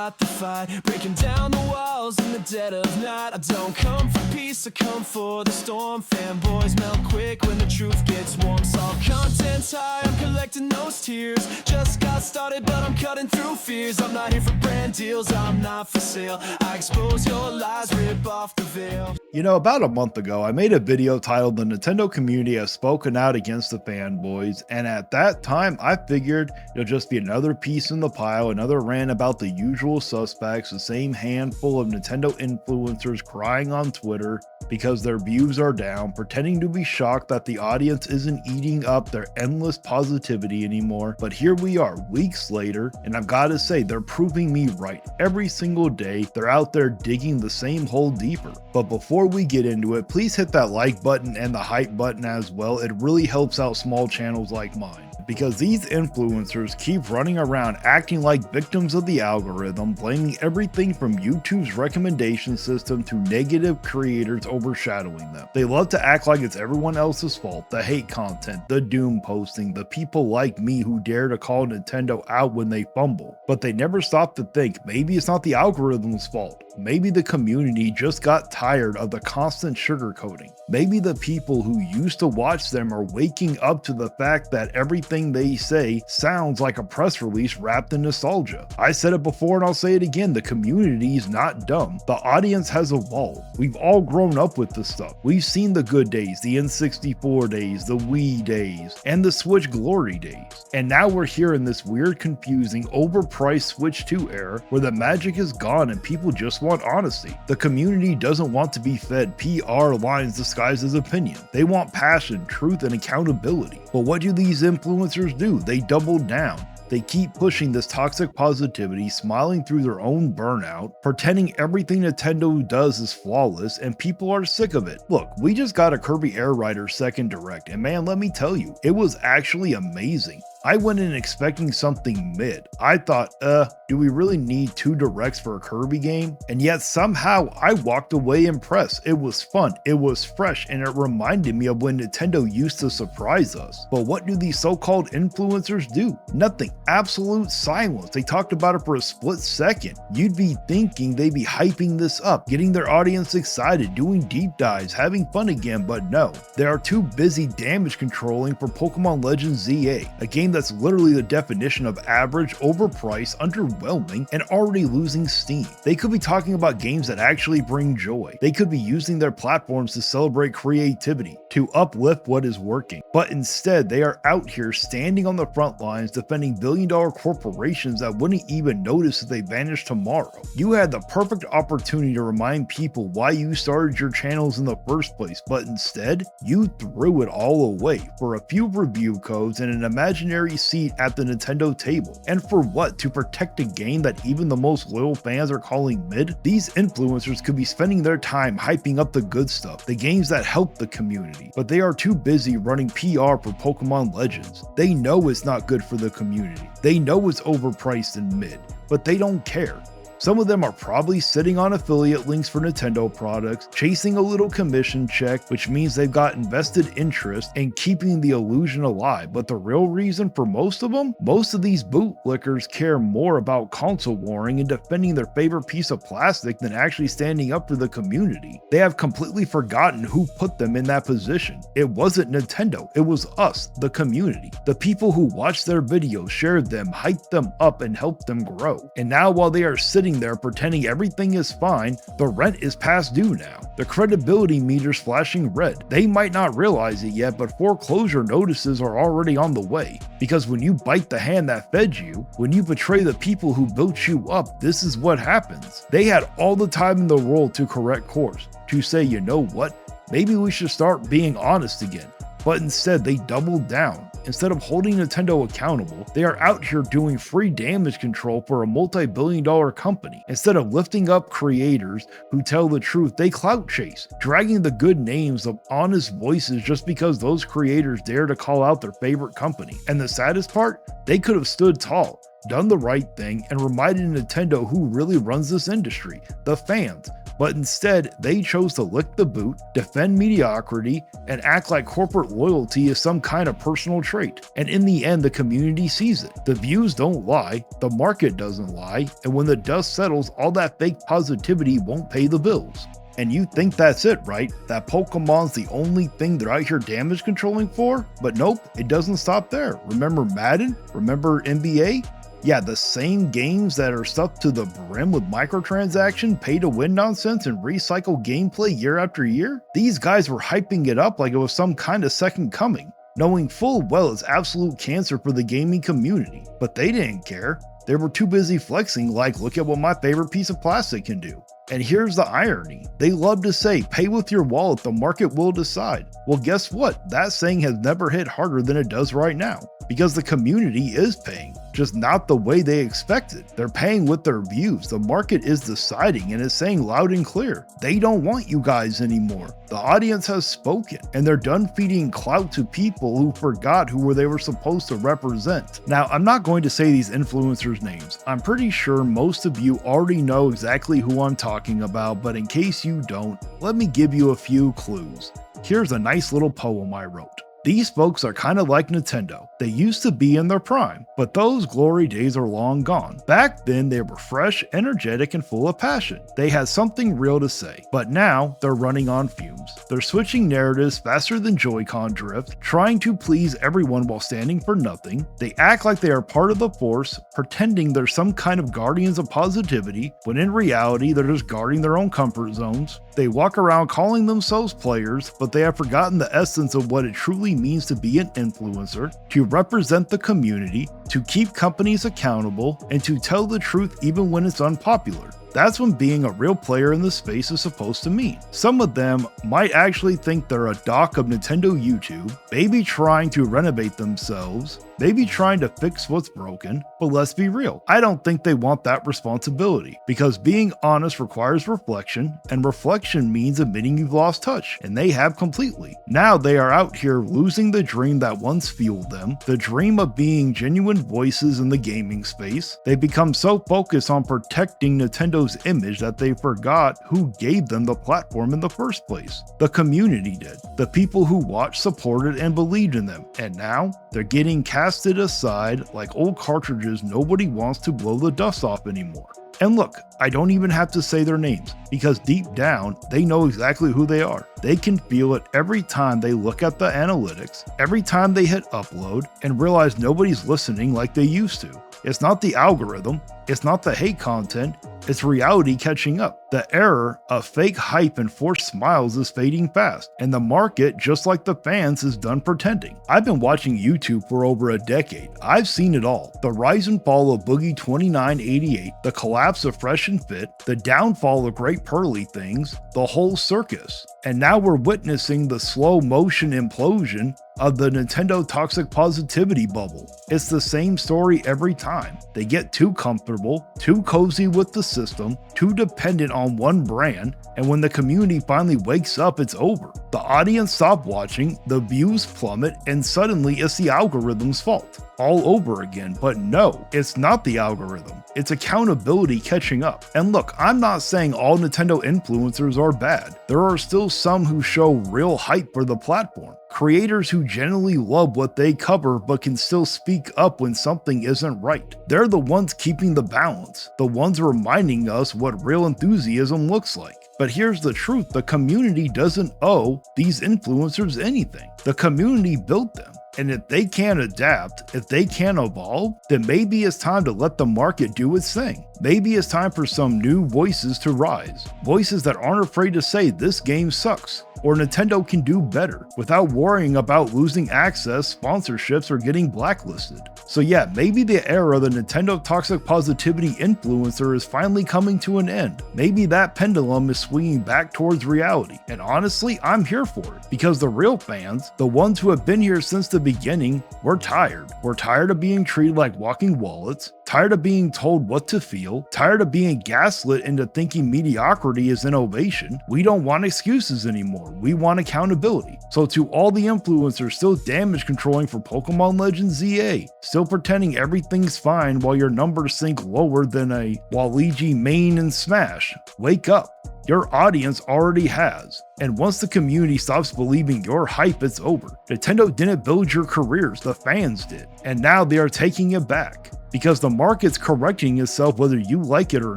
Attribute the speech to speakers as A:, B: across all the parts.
A: fought the fight, breaking down the walls in the dead of night. I don't come for peace, I come for the storm. Fanboys melt quick when the truth gets warm. Saw content's high, I'm collecting those tears. Just got started, but I'm cutting through fears. I'm not here for brand deals, I'm not for sale. I expose your lies, rip off the veil.
B: You know, about a month ago, I made a video titled "The Nintendo Community Has Spoken Out Against the Fanboys," and at that time, I figured it'll just be another piece in the pile, another rant about the usual suspects, the same handful of Nintendo influencers crying on Twitter because their views are down, pretending to be shocked that the audience isn't eating up their endless positivity anymore. But here we are, weeks later, and I've got to say, they're proving me right. Every single day, they're out there digging the same hole deeper. But before we get into it, please hit that like button and the hype button as well. It really helps out small channels like mine, because these influencers keep running around acting like victims of the algorithm, blaming everything from YouTube's recommendation system to negative creators overshadowing them. They love to act like it's everyone else's fault, the hate content, the doom posting, the people like me who dare to call Nintendo out when they fumble. But they never stop to think maybe it's not the algorithm's fault. Maybe the community just got tired of the constant sugarcoating. Maybe the people who used to watch them are waking up to the fact that everything they say sounds like a press release wrapped in nostalgia. I said it before and I'll say it again, the community is not dumb. The audience has evolved. We've all grown up with this stuff. We've seen the good days, the N64 days, the Wii days, and the Switch glory days. And now we're here in this weird, confusing, overpriced Switch 2 era where the magic is gone and people just want honesty. The community doesn't want to be fed PR lines disguised as opinion. They want passion, truth, and accountability. But what do these influencers do? They double down. They keep pushing this toxic positivity, smiling through their own burnout, pretending everything Nintendo does is flawless, and people are sick of it. Look, we just got a Kirby Air Rider second direct, and man, let me tell you, it was actually amazing. I went in expecting something mid. I thought, do we really need 2 directs for a Kirby game? And yet somehow I walked away impressed. It was fun, it was fresh, and it reminded me of when Nintendo used to surprise us. But what do these so-called influencers do? Nothing. Absolute silence. They talked about it for a split second. You'd be thinking they'd be hyping this up, getting their audience excited, doing deep dives, having fun again, but no. They are too busy damage controlling for Pokemon Legends ZA, a game that's literally the definition of average, overpriced, underwhelming, and already losing steam. They could be talking about games that actually bring joy. They could be using their platforms to celebrate creativity, to uplift what is working. But instead, they are out here standing on the front lines defending billion-dollar corporations that wouldn't even notice if they vanished tomorrow. You had the perfect opportunity to remind people why you started your channels in the first place, but instead, you threw it all away for a few review codes and an imaginary seat at the Nintendo table. And for what? To protect a game that even the most loyal fans are calling mid? These influencers could be spending their time hyping up the good stuff, the games that help the community, but they are too busy running PR for Pokemon Legends. They know it's not good for the community. They know it's overpriced and mid, but they don't care. Some of them are probably sitting on affiliate links for Nintendo products, chasing a little commission check, which means they've got invested interest in keeping the illusion alive. But the real reason for most of them? Most of these bootlickers care more about console warring and defending their favorite piece of plastic than actually standing up for the community. They have completely forgotten who put them in that position. It wasn't Nintendo, it was us, the community. The people who watched their videos, shared them, hyped them up, and helped them grow. And now while they are sitting there pretending everything is fine, the rent is past due now. The credibility meter's flashing red. They might not realize it yet, but foreclosure notices are already on the way. Because when you bite the hand that fed you, when you betray the people who built you up, this is what happens. They had all the time in the world to correct course, to say, you know what, maybe we should start being honest again. But instead they doubled down. Instead of holding Nintendo accountable, they are out here doing free damage control for a multi-billion-dollar company. Instead of lifting up creators who tell the truth, they clout chase, dragging the good names of honest voices just because those creators dare to call out their favorite company. And the saddest part? They could have stood tall. done the right thing, and reminded Nintendo who really runs this industry, the fans. But instead, they chose to lick the boot, defend mediocrity, and act like corporate loyalty is some kind of personal trait. And in the end, the community sees it. The views don't lie, the market doesn't lie, and when the dust settles, all that fake positivity won't pay the bills. And you think that's it, right? That Pokemon's the only thing they're out here damage controlling for? But nope, it doesn't stop there. Remember Madden? Remember NBA? Yeah, the same games that are stuffed to the brim with microtransaction, pay-to-win nonsense, and recycled gameplay year after year? These guys were hyping it up like it was some kind of second coming, knowing full well it's absolute cancer for the gaming community. But they didn't care. They were too busy flexing like, look at what my favorite piece of plastic can do. And here's the irony. They love to say, pay with your wallet, the market will decide. Well, guess what? That saying has never hit harder than it does right now. Because the community is paying, just not the way they expected. They're paying with their views. The market is deciding and is saying loud and clear, they don't want you guys anymore. The audience has spoken, and they're done feeding clout to people who forgot who they were supposed to represent. Now, I'm not going to say these influencers' names. I'm pretty sure most of you already know exactly who I'm talking about, but in case you don't, let me give you a few clues. Here's a nice little poem I wrote. These folks are kind of like Nintendo. They used to be in their prime, but those glory days are long gone. Back then, they were fresh, energetic, and full of passion. They had something real to say, but now they're running on fumes. They're switching narratives faster than Joy-Con drift, trying to please everyone while standing for nothing. They act like they are part of the force, pretending they're some kind of guardians of positivity, when in reality, they're just guarding their own comfort zones. They walk around calling themselves players, but they have forgotten the essence of what it truly means to be an influencer, to represent the community, to keep companies accountable, and to tell the truth even when it's unpopular. That's when being a real player in the space is supposed to mean. Some of them might actually think they're a doc of Nintendo YouTube, maybe trying to renovate themselves, maybe trying to fix what's broken, but let's be real, I don't think they want that responsibility, because being honest requires reflection, and reflection means admitting you've lost touch, and they have completely. Now they are out here losing the dream that once fueled them, the dream of being genuine voices in the gaming space. They become so focused on protecting Nintendo's image that they forgot who gave them the platform in the first place. The community did. The people who watched, supported, and believed in them, and now they're getting casted aside like old cartridges nobody wants to blow the dust off anymore. And look, I don't even have to say their names, because deep down, they know exactly who they are. They can feel it every time they look at the analytics, every time they hit upload, and realize nobody's listening like they used to. It's not the algorithm, it's not the hate content, it's reality catching up. The era of fake hype and forced smiles is fading fast, and the market, just like the fans, is done pretending. I've been watching YouTube for over a decade. I've seen it all. The rise and fall of Boogie 2988, the collapse of Fresh and Fit, the downfall of Great Pearly Things, the whole circus. And now we're witnessing the slow motion implosion of the Nintendo toxic positivity bubble. It's the same story every time. They get too comfortable, too cozy with the system, too dependent on one brand, and when the community finally wakes up, it's over. The audience stop watching, the views plummet, and suddenly it's the algorithm's fault. All over again, but no, it's not the algorithm. It's accountability catching up. And look, I'm not saying all Nintendo influencers are bad. There are still some who show real hype for the platform. Creators who genuinely love what they cover but can still speak up when something isn't right. They're the ones keeping the balance, the ones reminding us what real enthusiasm looks like. But here's the truth, the community doesn't owe these influencers anything. The community built them. And if they can't adapt, if they can't evolve, then maybe it's time to let the market do its thing. Maybe it's time for some new voices to rise. Voices that aren't afraid to say this game sucks, or Nintendo can do better, without worrying about losing access, sponsorships, or getting blacklisted. So yeah, maybe the era of the Nintendo toxic positivity influencer is finally coming to an end. Maybe that pendulum is swinging back towards reality. And honestly, I'm here for it, because the real fans, the ones who have been here since the beginning, we're tired. We're tired of being treated like walking wallets, tired of being told what to feel, tired of being gaslit into thinking mediocrity is innovation. We don't want excuses anymore. anymore. We want accountability. So to all the influencers still damage controlling for Pokemon Legends ZA, still pretending everything's fine while your numbers sink lower than a Waluigi main in Smash, wake up. Your audience already has. And once the community stops believing your hype, it's over. Nintendo didn't build your careers, the fans did. And now they are taking it back. Because the market's correcting itself whether you like it or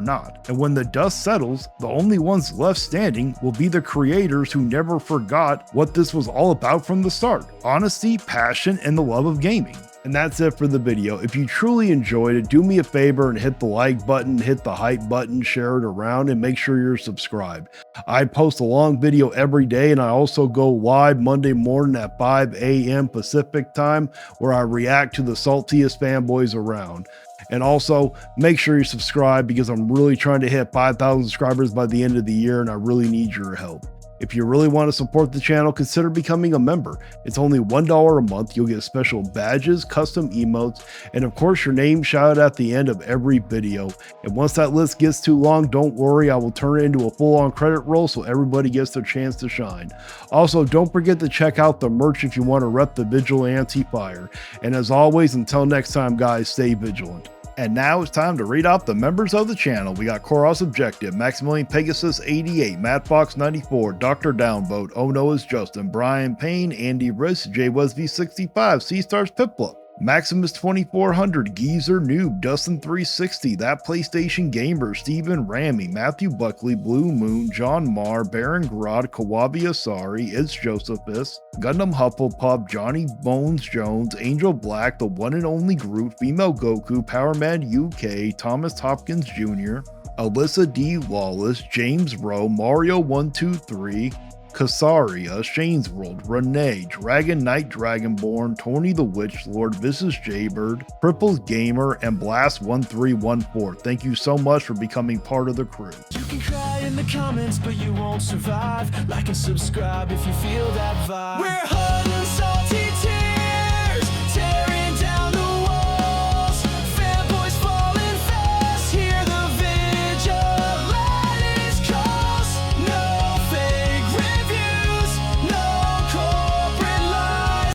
B: not. And when the dust settles, the only ones left standing will be the creators who never forgot what this was all about from the start. Honesty, passion, and the love of gaming. And that's it for the video. If you truly enjoyed it, do me a favor and hit the like button, hit the hype button, share it around, and make sure you're subscribed. I post a long video every day, and I also go live Monday morning at 5 a.m. Pacific time, where I react to the saltiest fanboys around. And also, make sure you subscribe because I'm really trying to hit 5,000 subscribers by the end of the year, and I really need your help. If you really want to support the channel, consider becoming a member. It's only $1 a month. You'll get special badges, custom emotes, and of course your name shouted at the end of every video. And once that list gets too long, don't worry, I will turn it into a full-on credit roll so everybody gets their chance to shine. Also, don't forget to check out the merch if you want to rep the Vigilante Fire. And as always, until next time guys, stay vigilant. And now it's time to read off the members of the channel. We got Koros Objective, Maximilian Pegasus 88, Matt Fox 94, Dr. Downvote, Oh Noah's Justin, Brian Payne, Andy Riss, J Wesby 65, C Stars Piplup, Maximus 2400, Geezer Noob, Dustin 360, That PlayStation Gamer, Stephen Rammy, Matthew Buckley, Blue Moon, John Marr, Baron Grod, Kawabi Asari, It's Josephus, Gundam Hufflepuff, Johnny Bones Jones, Angel Black, The One and Only Groot, Female Goku, Powerman UK, Thomas Hopkins Jr., Alyssa D. Wallace, James Rowe, Mario 123, Kasaria, Shane's World, Renee, Dragon Knight Dragonborn, Tony the Witch Lord, Mrs. Jaybird, Cripples Gamer, and Blast 1314. Thank you so much for becoming part of the crew.
A: You can cry in the comments, but you won't survive. Like and subscribe if you feel that vibe. We're hard.